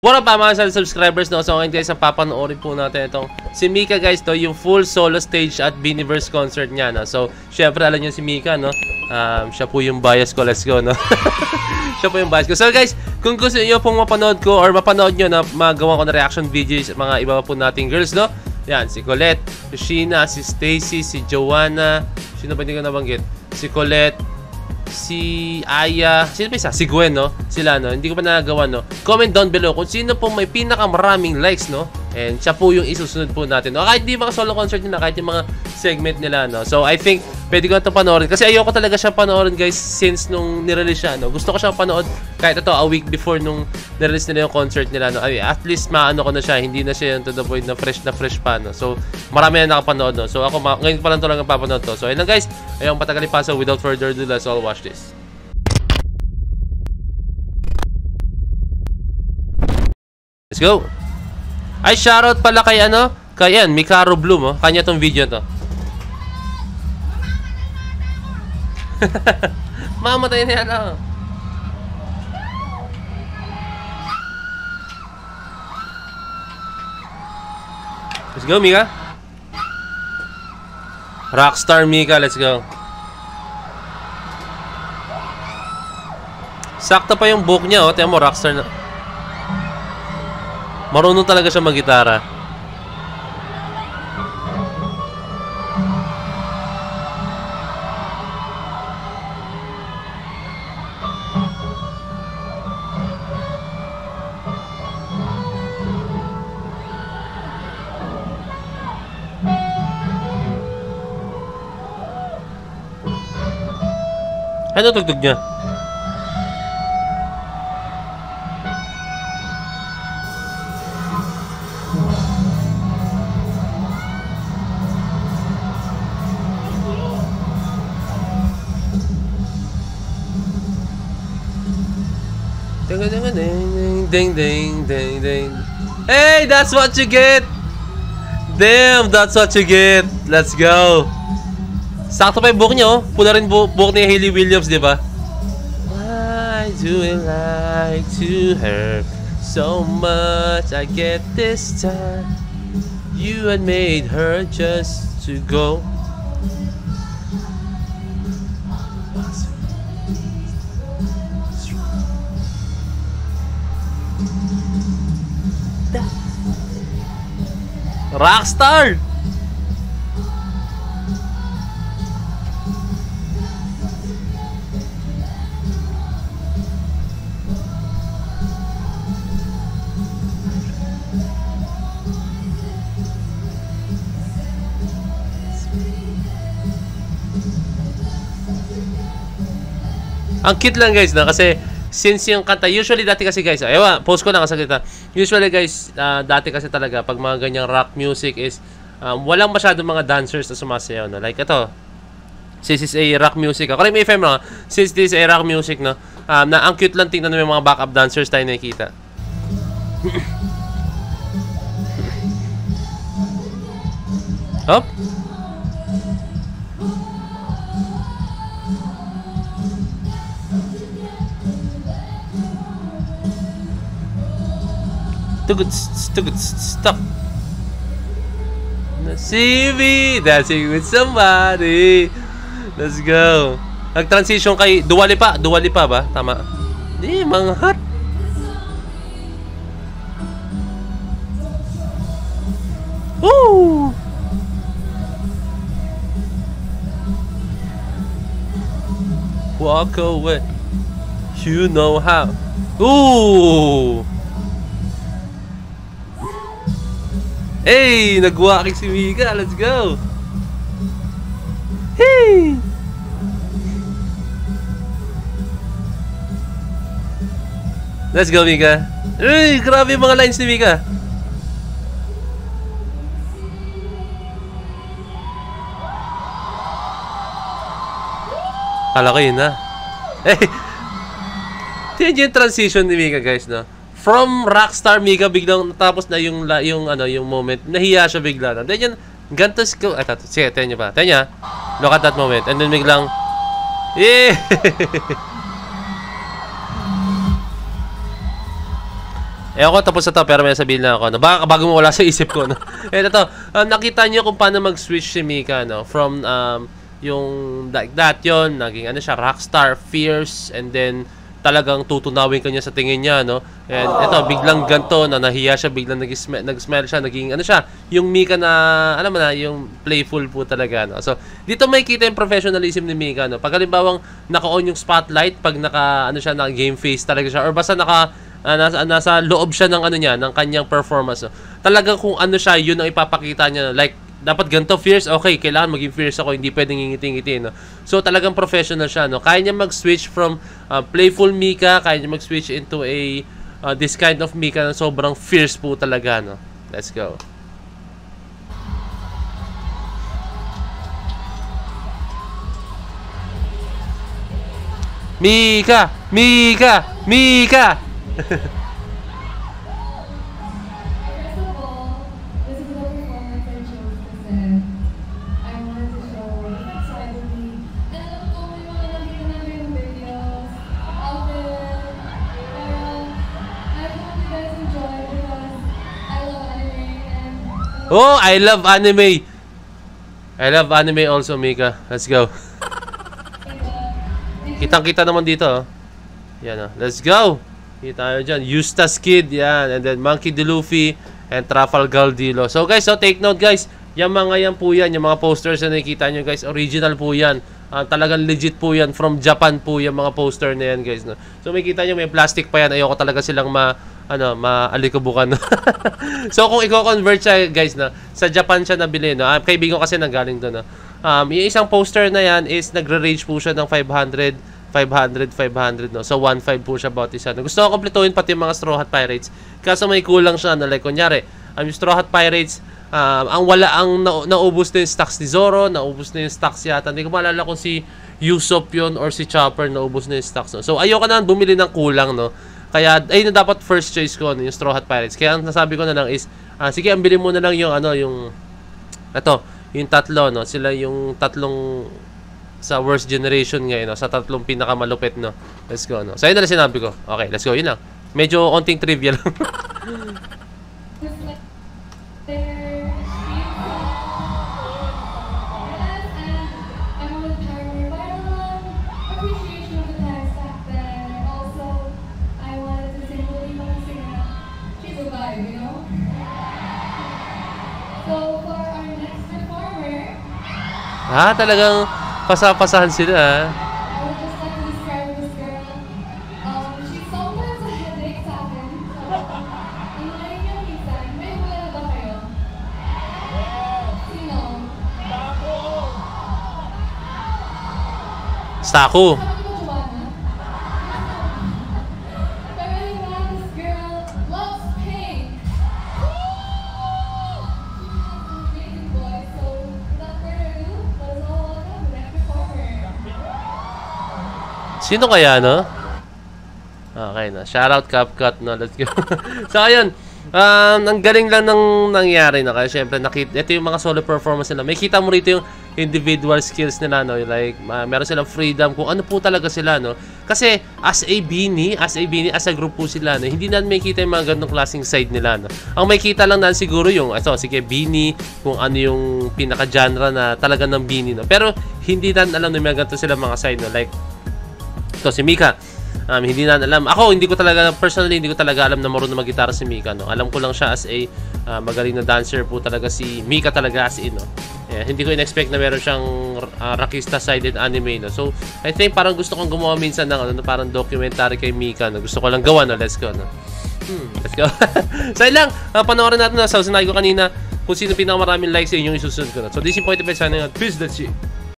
What up mga subscribers, no? So ngayon guys, ang papanoorin po natin itong si Mika guys, to yung full solo stage at Biniverse concert niya, no? So syempre alam niyo si Mika, no? Siya po yung bias ko, let's go, no? Siya po yung bias ko. So guys, kung gusto niyo pong mapanood ko or mapanood niyo na magawa ko na reaction videos mga iba po nating girls, no? Yan, si Colette, si Sheena, si Stacy, si Joanna, sino ba hindi ko nabanggit? Si Colette, si Aya, sino pa isa? Si Gwen, no? Sila, no? Hindi ko pa nagawa, no? Comment down below kung sino po may pinakamaraming likes, no? And siya po yung isusunod po natin, no? Kahit di mga solo concert nila, kahit yung mga segment nila, no? So, I think, pwede ko na ito panoorin. Kasi ayoko talaga siya panoorin, guys, since nung nirelease siya, no? Gusto ko siya panood kahit ito, a week before nung nirelease nila yung concert nila, no? Ay, at least maano ko na siya, hindi na siya yung to the point na fresh pa, no? So, marami na nakapanood, no? So, ako, ngayon pa lang ito lang napapanood to. So, ayun lang, guys. Ayun, patagalin pa. So, without further ado, let's all watch this. Let's go! Ay, shoutout pala kay ano? Kay yan, Mikaro Bloom, oh. Kanya tong video to. Mamatay na yan, oh. Let's go, Mika. Rockstar Mika, let's go. Sakto pa yung book niya, oh. Tiyan mo, rockstar na. Marunong talaga siya mag-gitara. Ano tugtog niya? Ding ding ding ding. Hey, that's what you get. Damn, that's what you get. Let's go. Sakto pa yung book niya, oh. Pula rin book ni Hayley Williams, di ba? Why do I like to hurt so much? I get this time. You had made her just to go. Rockstar! Ang cute lang guys, no? Kasi since yung kanta, usually dati kasi guys, ewan, post ko lang kasi kita. Usually guys, dati kasi talaga pag mga ganyang rock music is walang masyadong mga dancers na sumasayaw, no? Like ito, since is a rock music, correct me if I'm wrong, since this is a rock music, no? Na ang cute lang tingnan ng mga backup dancers tayo nakikita. Hop. Stop. CV, dancing with somebody. Let's go. Nag-transition kay Dua Lipa ba? Tama. Di, mga hot. Woo! Walk away. You know how. Ooh! Hey! Nag-walking si Mika. Let's go! Hey! Let's go, Mika. Uy! Grabe yung mga lines ni Mika. Kala ko yun, ha? Hey! Tingnan yung transition ni Mika, guys, no? From Rockstar Mika, biglang natapos na yung moment. Nahiya siya bigla. Then yun, gantos ko. Sige, tayo nyo pa. Tayo nyo, look at that moment. And then biglang, yeah! Ewan ko, tapos na to, pero may sabihin lang ako, no? Baka bago mo wala sa isip ko, no? Ito, nakita niyo kung paano mag-switch si Mika, no? From, yung like that yon naging ano siya, rockstar, fierce, and then talagang tutunawin kanya sa tingin niya, no? And ito, biglang ganto, na nahiya siya, biglang nag-smile siya, naging ano siya, yung Mika na, alam mo na, yung playful po talaga, no? So, dito may kita yung professionalism ni Mika, no? Pag halimbawang naka-on yung spotlight, pag naka, ano siya, naka-game face talaga siya, or basta nasa loob siya ng ano niya, ng kanyang performance. No? Talagang kung ano siya, yun ang ipapakita niya. Like, dapat ganito, fierce, okay, kailangan maging fierce ako, hindi pwedeng ngiti-ngiti, no? So, talagang professional siya, no? Kaya niya mag-switch from playful Mika, kaya niya mag-switch into a this kind of Mika na sobrang fierce po talaga, no? Let's go. Mika! Mika! Mika! First of all, this is a performance I chose to send. I wanted to show that side of me. And alam ko may mga nakita namin yung videos of it. Pero I hope you guys enjoy because I love anime and Oh, I love anime! I love anime also, Mika. Let's go. Kitang-kita naman dito, oh. Yan, oh. Let's go! Kita tayo dyan. Eustace Kid, yan. And then Monkey D. Luffy and Trafalgar Dilo. So guys, so take note guys. Yung mga yan po yan. Yung mga posters na nakikita nyo guys. Original po yan. Talagang legit po yan. From Japan po yung mga poster na yan guys. No? So makikita nyo may plastic pa yan. Ayoko talaga silang maalikubukan. No? So kung i-convert siya guys, no? Sa Japan siya nabili. No? Kaibigan kasi nanggaling doon. No? Yung isang poster na yan is nagre-range po siya ng 500, no? So, 1.5 po siya bawat isa. Gusto ko kompletuhin pati yung mga Straw Hat Pirates. Kaso may kulang siya, no? Like, kunyari, yung Straw Hat Pirates, naubos na yung stocks ni Zoro, naubos na yung stocks yata. Hindi ko maalala kung si Usopp yun or si Chopper, naubos na yung stocks, no? So, ayoko na bumili ng kulang, no? Kaya, ayun na dapat first choice ko, no? Yung Straw Hat Pirates. Kaya, ang nasabi ko na lang is, sige, ang bilhin mo na lang yung, yung tatlo, no? Sila yung tatlong sa worst generation ngayon, no? Sa tatlong pinakamalupit, no? Let's go, no? So, yun na lang sinabi ko. Okay, let's go. Yun lang. Medyo konting trivia lang. just like their and I wanted to share my viral appreciation of the times back then. Also, I wanted to sing Willie Monsignor. She's a vibe, you know? So, for our next performer, Talagang pasahan sila, I would just like to describe this girl. She's sometimes a headache sa akin. So, annoying niya minsan. May hula na ba kayo? Sino? Stako. Sabi ko Joanna. Pero anyway, this girl loves pink. Amazing voice. So, without further ado, let us all welcome the next performer. Sino kaya, no? Okay na. Shoutout CapCut, no? Let's go. So, ayun. Ang galing lang ng nangyari na. Kaya, syempre, ito yung mga solo performance nila. May kita mo rito yung individual skills nila, no? Like, meron silang freedom kung ano po talaga sila, no? Kasi, as a group po sila, no? Hindi natin may kita yung mga ganong klaseng side nila, no? Ang may kita lang na siguro yung, sige, Beanie, kung ano yung pinaka-genre na talaga ng Beanie, no? Pero, hindi natin alam na may ganito sila mga side, no? Like, ito, si Mika. Hindi na alam. Ako, personally, hindi ko talaga alam na marunong mag-gitara si Mika, no? Alam ko lang siya as a magaling na dancer po talaga si Mika talaga as in, no? Hindi ko in-expect na meron siyang Rakista-sided anime, no? So, I think parang gusto kong gumawa minsan ng parang documentary kay Mika, no? Gusto ko lang gawa, no? Let's go, no? Let's go. So, lang, panoorin natin na sa sinabi ko kanina kung sino pinakamaraming likes sa inyong isusunod ko, no? So, this is Point of View, signing out. Peace, that's it.